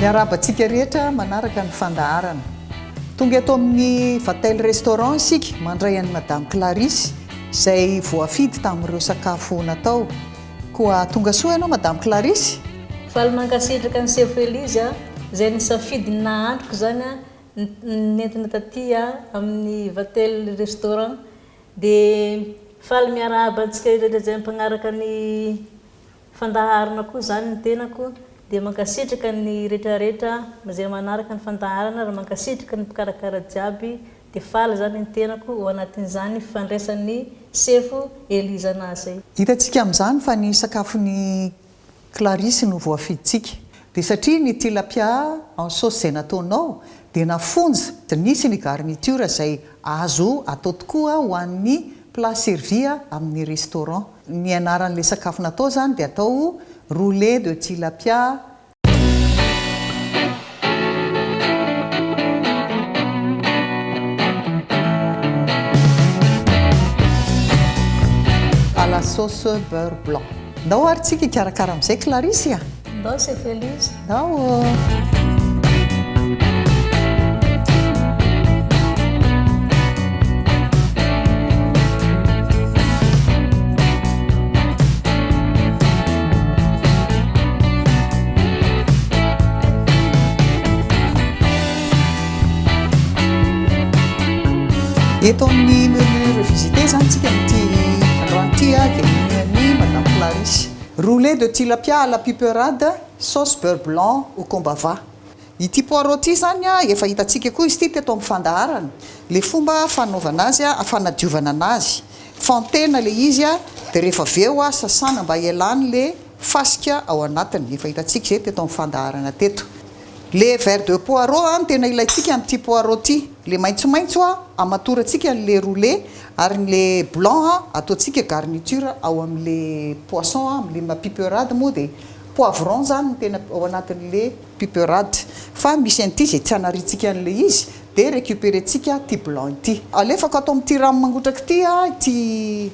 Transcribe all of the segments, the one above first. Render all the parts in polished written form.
Miarabantsika rehetra manaraka ny fandaharana. Tonga eto amin'ny Vatel restaurant isika mandray an'i Madame Clarisse izay voafidy tamin'ireo sakafo natao. Koa tonga soa ianao Madame Clarisse? Faly mankasitraka ny Cheffe Elise izay nisafidy ny nahandroko zany nentina taty amin'ny Vatel restaurant dia faly miarabantsika rehetra izay mpanaraka ny fandaharana koa zany ny tenako. Dia mankasitraka ny rehetrarehetra izay manaraka ny fandaharana ary mankasitraka ny mpikarakara jiaby dia faly zany ny tenako ao anatin'izany fifandraisan'ny Cheffe Elise anazy. Hitantsika amin'izany fa ny sakafon'ny Clarisse no voafiditsika. Dia satria ny tilapia en sauce izay nataonao dia nafonja nisy ny garniture izay azo atao tokoa ho an'ny plat servi amin'ny restaurant. Ny anaran'ilay sakafo natao zany dia atao Roulé de Tilapia. À la sauce beurre blanc. Ndao ary tsika ikarakara amin'izay Clarisse a? Ndao Cheffe Elise. Ndao. Eto amin'ny menu revisité zany tsika amin'ity androany ity dia ny Madame Clarisse. Roulé de Tilapia à la piperade, sauce beurre blanc au Combava. Ity poireau ity zany efa hitantsika koa izy ity teto amin'ny fandaharana. Le fomba fanaovana azy fanadiovana anazy. Fantena le izy dia rehefa aveo sasana mba hialany le fasika ao anatiny. Efa hitantsika izay teto amin'ny fandaharana teto. Le verre de poireau tena ilayntsika amin'ity poireau ity. Le maitsomaitso amatorantsika le roulé ary le blanc ataontsika garniture ao amin'le poisson amin'le piperade moa dia poivron zany no tena ao anatin'le piperade. Fa misy an'ity izay tsy hanaritsika an'le izy dia récupérentsika ty blanc ity. Alefako atao amin'ity rano mangotraka ity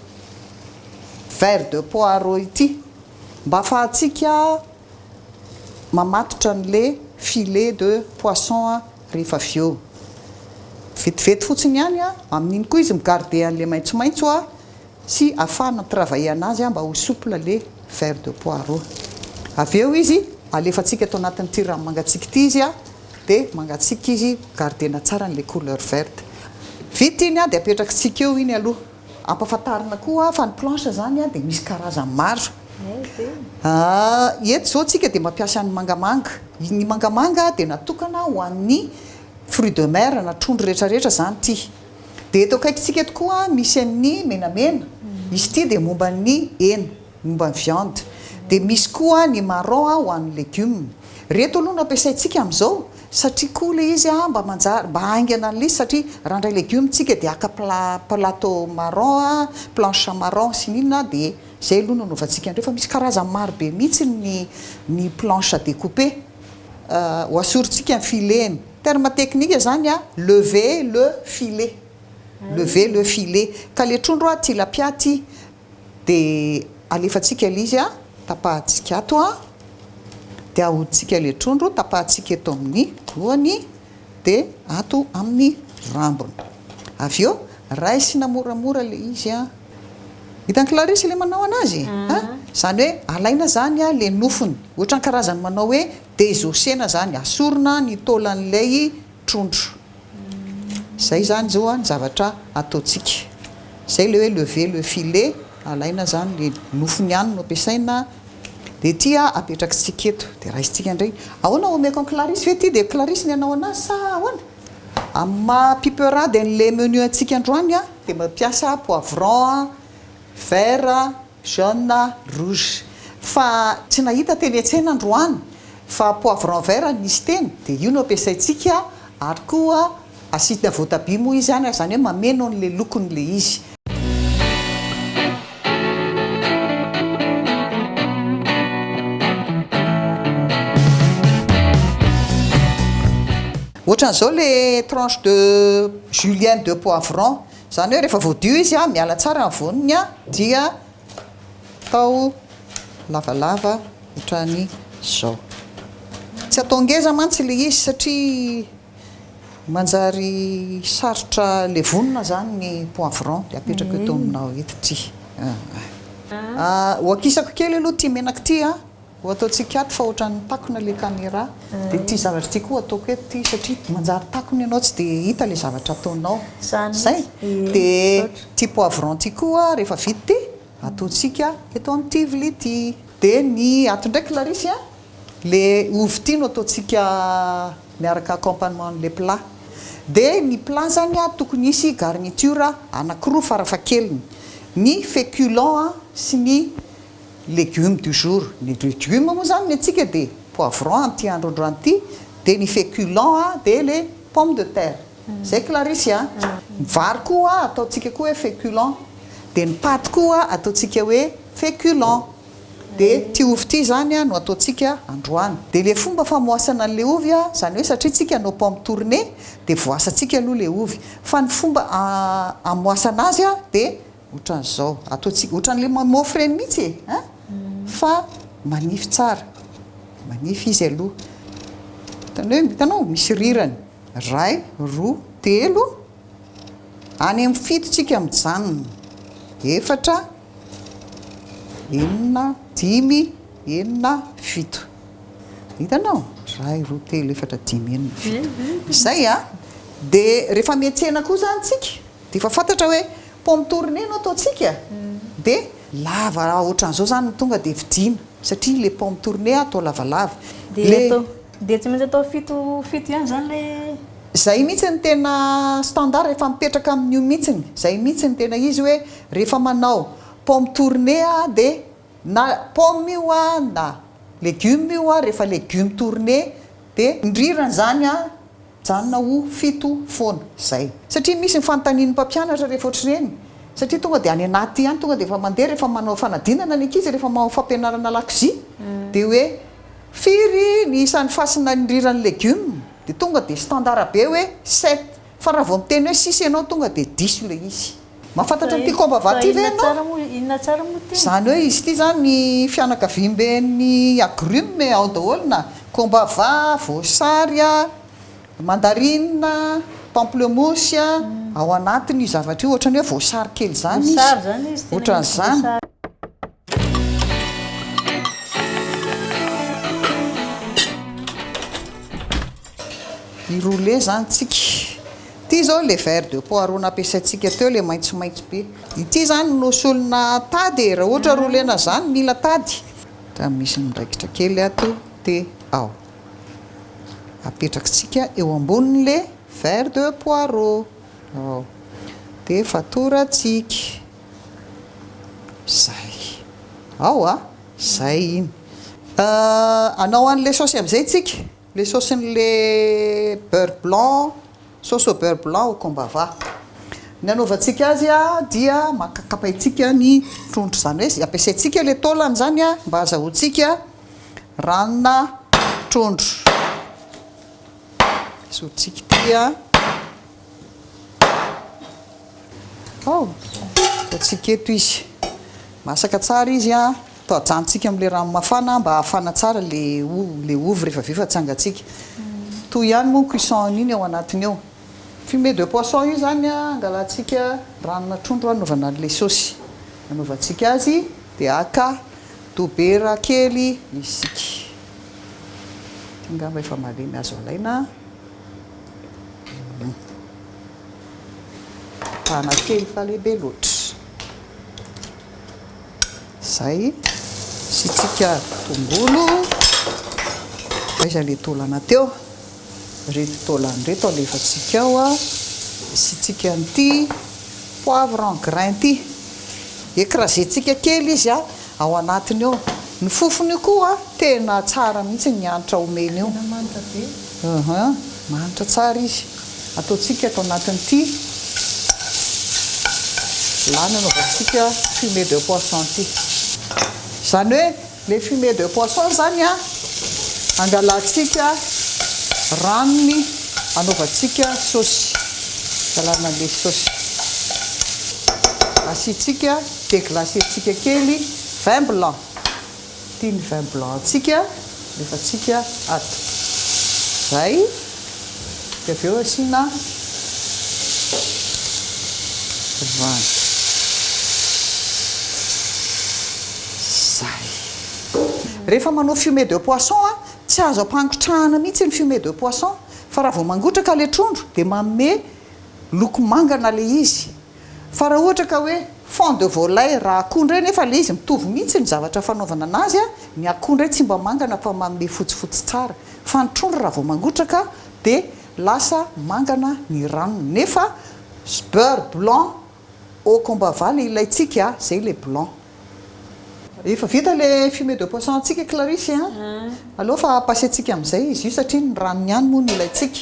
verre de poireau ity mba ahafahantsika mamatotra an'le filet de poisson rehefa avy eo. Vetivety fotsiny ihany amin'iny koa izy migarde an'le maitsomaitso sy ahafahana travailler anazy mba ho souple le verre de poireau. Avy eo izy alefantsika atao anatin'ity rano mangatsiaka ity izy dia mangatsiaka izy gardena tsara an'le couleur verte. Vita iny dia apetrakatsika eo iny aloha. Ampahafantarina koa fa ny planche zany dia misy karazany maro. Eto zao tsika dia mampiasa ny mangamanga. Ny mangamanga dia natokana ho an'ny fruits de mer na trondro rehetrarehetra zany ity. Dia eto akaikitsika eto koa misy an'ny menamena. Izy ity dia momba ny hena, momba ny viande. Dia misy koa ny marron ho an'ny légumes. Reto aloha no ampiasaintsika amin'izao satria koa le izy mba manjary mba haingana an'ilay satria raha indray légumes tsika dia aka plateau marron, planche marron sy ninona dia zay aloha no nanaovantsika andreo fa misy karazany maro be mihitsy ny planche à découper. Ho asorintsika ny filet. Terme technique zany lever le filet. Lever le filet. Ka le trondro tilapia ty dia alefantsika izy tapahantsika ato dia ahodintsika le trondro tapahantsika eto amin'ny lohany dia ato amin'ny rambony. Avy eo raisina moramora le izy Hitan'ny Clarisse le manao anazy? Zany hoe alaina zany le nofony. Ohatra ny karazany manao hoe désosena zany, asorina ny tôlan'ilay trondro. Zay zany zao ny zavatra ataontsika. Zay le hoe lever le filet, alaina zany le nofony ihany no ampiasaina. Dia ity apetrakatsika eto, dia raisitsika indray. Ahoana omeko an Clarisse ve ity dia Clarisse ny anao anazy sa ahoana? Amin'ny piperade an'le menu antsika androany dia mampiasa poivron, vert, jaune, rouge. Fa tsy nahita teny an-tsena androany fa poivron vert nisy teny dia io no ampiasaintsika ary koa asity voatabia moa izy any zany hoe mameno n'le lokon'le izy. Ohatran'izao le tranche de julienne de poivron zany hoe rehefa voadio izy a miala tsara ny voniny a dia atao lavalava ohatrany zao. Tsy atao ngeza mantsy le izy satria manjary sarotra le vonina zany ny poivron de apetraka eto aminao eto ty. Hoakisako kely aloha ty menaka ty a ho ataontsika ato fa ohatran'ny takona le caméra de ty zavatra ty koa ataoko eto ty satria manjary takony ianao tsy de hita le zavatra ataonao zay. De ty poivron ty koa rehefa vita ty ataontsika eto amin'ity vilia ty. De ny ato ndraiky Clarisse a le ovy ty no ataontsika miaraka accompagnement le plat. De ny plat zany a tokony hisy garniture anankiroa farafahakeliny, ny féculent sy ny légumes du jour. Ny légumes moa zany ny antsika de poivron amin'ity androandroany ty, de ny féculent de le pomme de terre. Zay Clarisse a. Vary koa ataontsika koa hoe féculent, de ny paty koa ataontsika hoe féculent. De ty ovy ty zany no ataontsika androany. De le fomba famoasana an'le ovy a zany hoe satria tsika no pomme tournée de voasantsika aloha le ovy, fa ny fomba amoasana azy a de ohatran'izao ataontsika ohatran'le mamofy reny mihitsy fa manify tsara, manify izy aloha. Hitanao misy rirany 1 2 3 any amin'ny fito tsika mijanona, 4 5 6 7. Hitanao 1 2 3 4 5 6 7. Zay a. De rehefa miantsena koa zany tsika de efa fantatra hoe pomme tournée no ataontsika de lava ohatran'izao zany tonga de vidina satria le pomme tournée atao lavalava. De tsy maintsy atao fito ihany zany le zay mihitsy ny tena standard rehefa mipetraka amin'io mihitsy. Zay mihitsy ny tena izy hoe rehefa manao pomme tournée a de na pomme io a na légume io a rehefa légume tournée de ndrirany zany a janona ho fito foana zay. Satria misy ny fanontanian'ny mpampianatra rehefa ohatr'ireny satria tonga de any anaty ihany tonga de efa mandeha rehefa manao fanadinana ny ankizy rehefa manao fampianarana lakozia de hoe firy ny isan'ny fasina ndrirany légume de tonga de standard be hoe 7, fa raha vao miteny hoe 6 ianao tonga de 10 le izy. Mahafantatra ty Combava ty ve anao? Inona tsara moa ty? Zany hoe izy ty zany ny fianakaviam-ben'ny agrume ao daholo na Combava, voasary, mandarine, pamplemousse ao anatiny zavatra io ohatrany hoe voasary kely zany izy. Ohatran'izany. I roulé zany tsika. Ty zao le vert de poireau nampiasaintsika teo le maitsomaitso be. Ity zany no solona tady raha ohatra roulena zany mila tady. Fa misy miraikitra kely ato de ao. Apetraksika eo ambonin'le vert de poireau. Ao. De fatoratsika. Zay. Ao zay iny. Anao an'le saosy am'izay tsika. Le sauce-n'le beurre blanc, sauce au beurre blanc au Combava. Ny anaovantsika azy dia makakapaitsika ny trondro zany hoe ampiasaintsika le taolany zany mba azahoantsika ranona trondro. Sotsika ty ataontsika eto izy. Masaka tsara izy atao ajanontsika amin'le rano mafana mba hafana tsara le ovy rehefa vefa tsangatsika. Toy ihany moa cuisson iny ao anatiny eo. Fumée de poisson io zany angalantsika ranona trondro anaovana an'le saosy. Anaovantsika azy de aka dobera kely isika. Ngamba efa malemy azo alaina. Pana kely fa lehibe loatra. Zay. Sitsika tongolo. Aiza le taolana teo. Reto taolana reto alefatsika ao sitsika an'ity poivre en grain ty. Écrasentsika kely izy ao anatiny ao. Ny fofony koa tena tsara mihitsy ny hanitra omeny io. Manitra tsara izy. ataontsika atao anatin'ity lany anaovantsika fumée de poisson ity. Zany hoe le fumée de poisson zany a angalantsika ranony anaovantsika saosy. Galana le saosy. Asitsika déglacentsika kely vin blanc. Ity ny vin blanc antsika rehefa tsika ato. Zay. Dia avy eo asiana rano. Zay. Rehefa manao fumée de poisson a, tsy azo ampangotrahana mihitsy ny fumée de poisson, fa raha vao mangotraka le trondro dia manome loko mangana le izy. Fa raha ohatra ka hoe fond de volaille raha akondro nefa le izy mitovy mihitsy ny zavatra fanaovana anazy a, ny akondro tsy mba mangana fa manome fotsifotsy tsara. Fa ny trondro raha vao mangotraka dia lasa mangana ny ranony. Nefa beurre blanc au Combava le ilaitsika, zay le blanc. Efa vita le fumée de poisson antsika Clarisse allo fa pasentsika amin'izay izy io satria ny ranony ihany moa ny ilaitsika.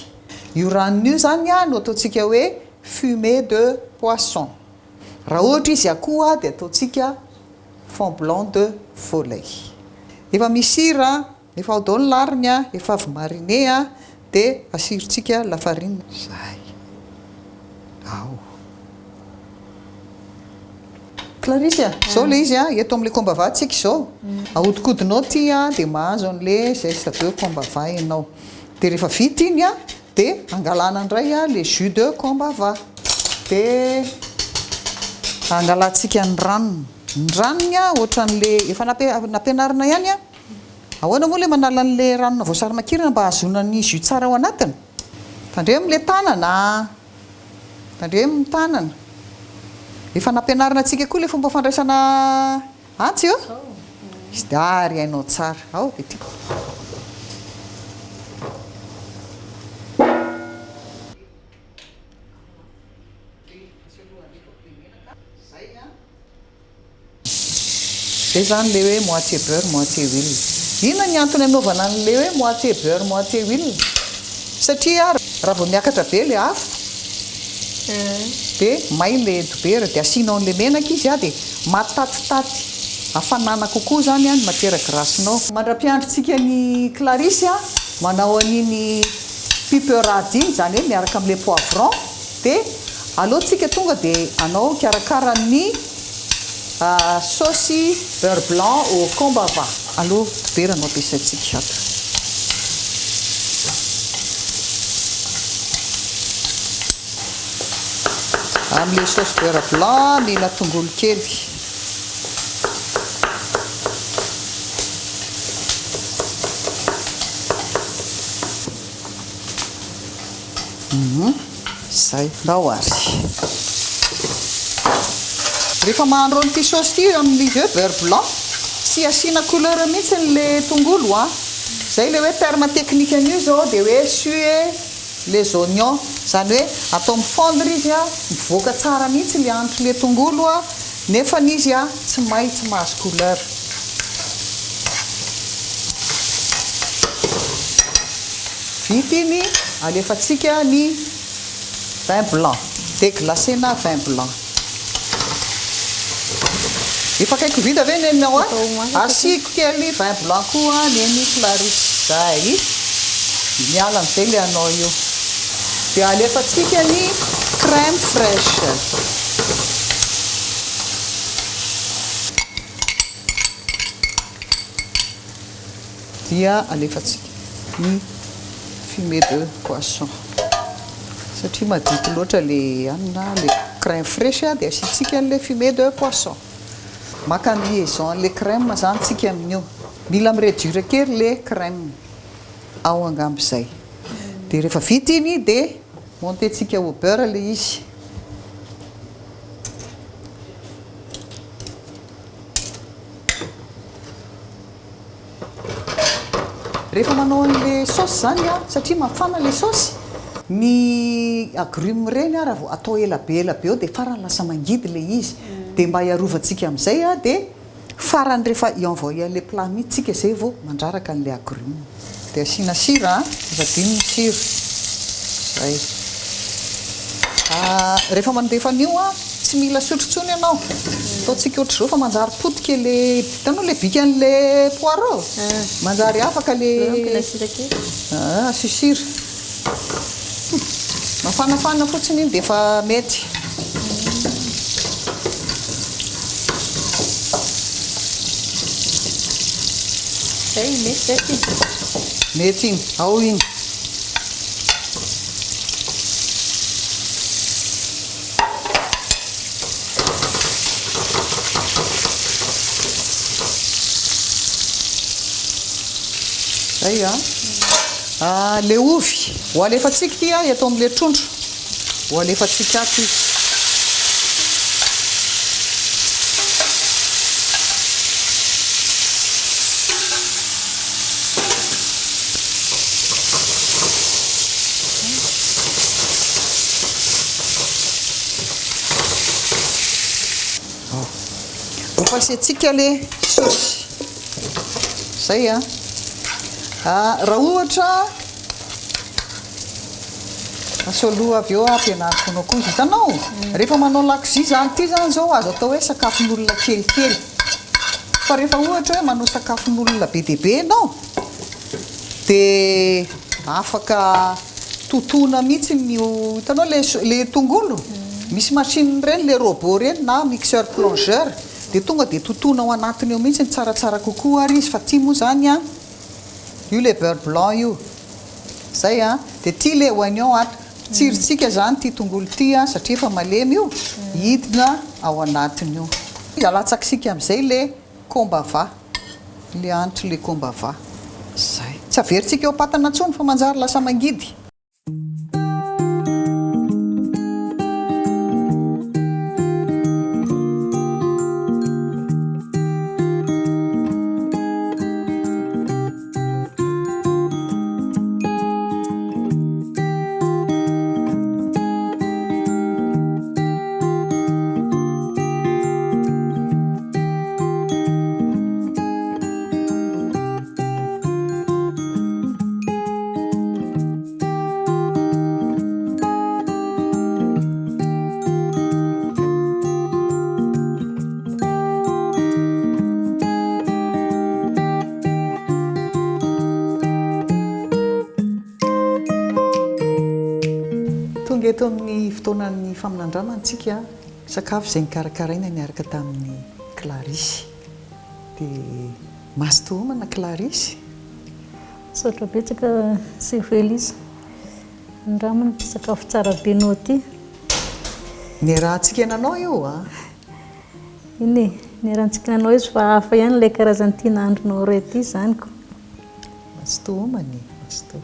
Io ranony io zany a no ataontsika hoe fumée de poisson. Raha ohatra izy akoho dia ataontsika fond blanc de volaille. Efa misy sira, efa ao dao ny lariny a, efa avy mariné a, dia asirontsika lafarine. Zay. Ao. Clarisse, zao le izy a, eto amin'le Combava tsika izao. Ahodikodinao ty a, dia mahazo an'le zeste de Combava ianao. Dia rehefa vita iny a, dia angalana indray a le jus de Combava. Dia angalantsika ny ranony. Ny ranony a, ohatran'le efa nampianarina ihany a. Ahoana moa le manala an'le ranona voasarimakirana mba hahazoana ny jus tsara ao anatiny? Tandremo le tanana. Tandremo ny tanana. Efa nampianarina antsika koa le fomba fandraisana antsy io? Izy dia ary hainao tsara. Ao, dia tiako. Zay zany le hoe moitié beurre, moitié huile. Inona ny antony anaovana an'le hoe moitié beurre, moitié huile? Satria raha vao miakatra be le afo, dia may le dobera, dia asianao an'le menaka izy a, dia matatitaty. Hafanana kokoa zany a ny matière grassenao. Mandra-piandrintsika ny Clarisse a, manao an'iny piperade iny, zany hoe miaraka amin'le poivron, dia alohantsika tonga dia anao karakara ny saosy beurre blanc au Combava. Aloha dobera no ampiasaintsika ato. Amin'le saosy beurre blanc, mila tongolo kely. Zay, ndao ary. Rehefa mahandro an'ity saosy ity amin'ny beurre blanc, tsy asiana couleur mihitsy le tongolo a. Zay le hoe terme technique an'io zao dia hoe suer les oignons. Zany hoe atao mifondre izy a, mivoaka tsara mihitsy le antro le tongolo a, nefa izy a tsy may tsy mahazo couleur. Vita iny, alefatsika ny vin blanc, déglacena vin blanc. Efa kaiky vita ve nenao a? Asiko kely vin blanc koa neny Clarisse. Zay. Miala amin'izay le anao io. Dia alefatsika ny crème fraîche. Dia alefatsika ny fumée de poisson. Satria madity loatra le anina le crème fraîche dia asitsika an'le fumée de poisson. Maka ny liaison le crème zany tsika amin'io. Mila miredure kely le crème ao angambo zay. Dia rehefa vita iny dia montentsika au beurre le izy. Rehefa manao an'le saosy zany a, satria mafana le saosy, ny agrumes reny a raha vao atao elabe eo dia farany lasa mangidy le izy. Dia mba hiarovantsika amin'izay a, dia farany rehefa i-envoyer le plat mihitsika zay vao mandraraka an'le agrumes. Dia asiana sira, efa dimy ny sira. Zay. rehefa mandefa an'io tsy mila sotrotsony ianao ataontsika ohatr' zao fa manjary potika le hitanao le bikan'le poireau manjary afaka le sisira mafanafana fotsiny iny dia efa mety mety iny ao iny zay le ovy ho alefatsika ty atao amin'le trondro ho alefatsika aty hofasentsika le saosy zay raha ohatra asoloa avy eo ampianariko anao koa hitanao rehefa manao lakozia zany ty zany zao azo atao hoe sakafon'olona kelikely fa rehefa ohatra hoe manao sakafon'olona be dia be anao dia afaka totona mihitsy hitanao le tongolo misy machine reny le robot reny na mixeur plongeur dia tonga dia totona ao anatiny eo mihitsy ny tsaratsara kokoa ary izy fa ty moa zany io le beurre blanc io zay dia ty le hoainy ao ato tsiritsika zany ty tongolo ty satria efa malemy io hidina ao anatiny io alatsakisika amin'izay le combava le antro le combava zay tsy averintsika eo patana ntsony fa manjary lasa mangidy eto amin'ny fotoanan'ny faminandramantsika sakafo izay nikarakaraina niaraka tamin'ny Clarisy dia masto homana Clarisy saotra betsaka Cheffe Elise andramana sakafo tsara be anao ty ny rahantsika nanao io iny ny rahantsika nanao izy fa hafa ihany ilay karazan'ity nahandronao ray ty zanyko masto homany masto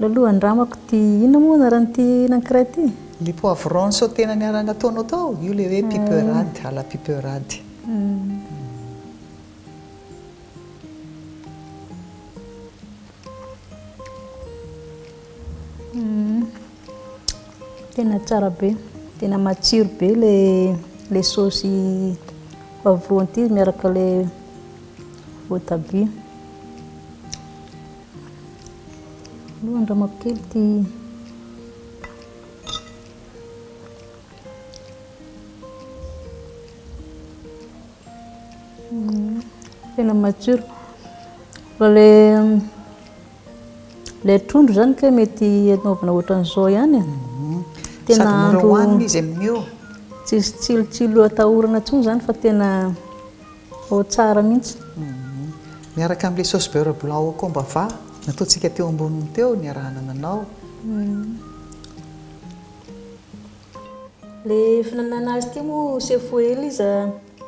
aloha andramako ty ino moa naran'ity nankiray ty le poivron sautena niarana ataonao tao io le hoe piperade ala piperade tena tsara be tena matsiro be le saosy poivron ty miaraka le voatabia aloha andramako kely ty tena matsiro fa le trondro zany ka mety anaovana ohatran'izao ihany tena andro izy amin'io tsisy tsilotsilo atahorana ntsony zany fa tena ao tsara mihitsy miaraka amin'le sauce beurre blanc au combava nataontsika teo amboniny teo niarahana nanao le finanana azy ty moa Cheffe Elise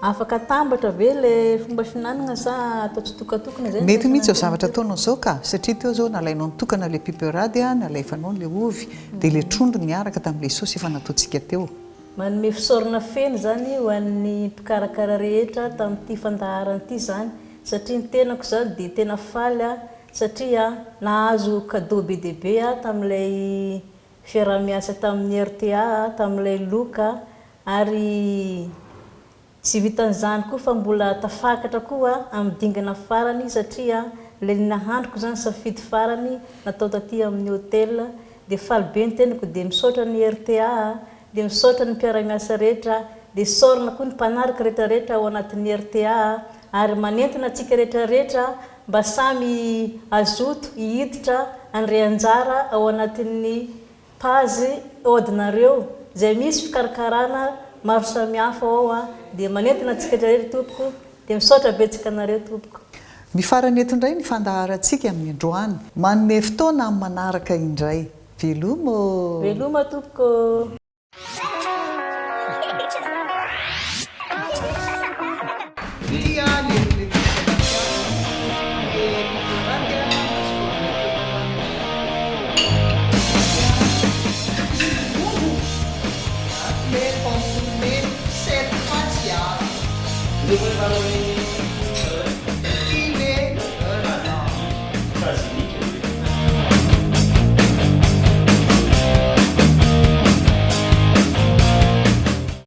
afaka tambatra ve le fomba finanana sa atao tsitokatokana zay mety mihitsy ao zavatra ataonao zao ka satria teo zao nalainao nitokana le piperade nalaifanao le ovy dia le trondro niaraka tamin'le saosy efa nataontsika teo manome fisaorana feno zany ho an'ny mpikarakara rehetra tamin'ity fandaharana ity zany satria ny tenako zany dia tena faly satria nahazo cadeau be dia be tamin'ilay fiarah-miasa tamin'ny RTA tamin'ilay loka ary tsy vitan'izany koa fa mbola tafakatra koa amin'ny dingana farany satria ilay nahandroko zany safidy farany natao taty amin'ny hôtel dia faly be ny tenako dia misaotra ny RTA dia misaotra ny mpiara-miasa rehetra, dia saorina koa ny mpanaraka rehetrarehetra ao anatin'ny RTA, ary manentana antsika rehetrarehetra mba samy azoto hihiditra andre anjara ao anatin'ny pazy Aôdy Nareo izay misy fikarakarana maro samihafa ao dia manentana antsika rehetrarehetra tompoko, dia misaotra betsaka anareo tompoko. Mifarany eto indray ny fandaharantsika amin'ny androany, manome fotoana amin'ny manaraka indray. Veloma tompoko.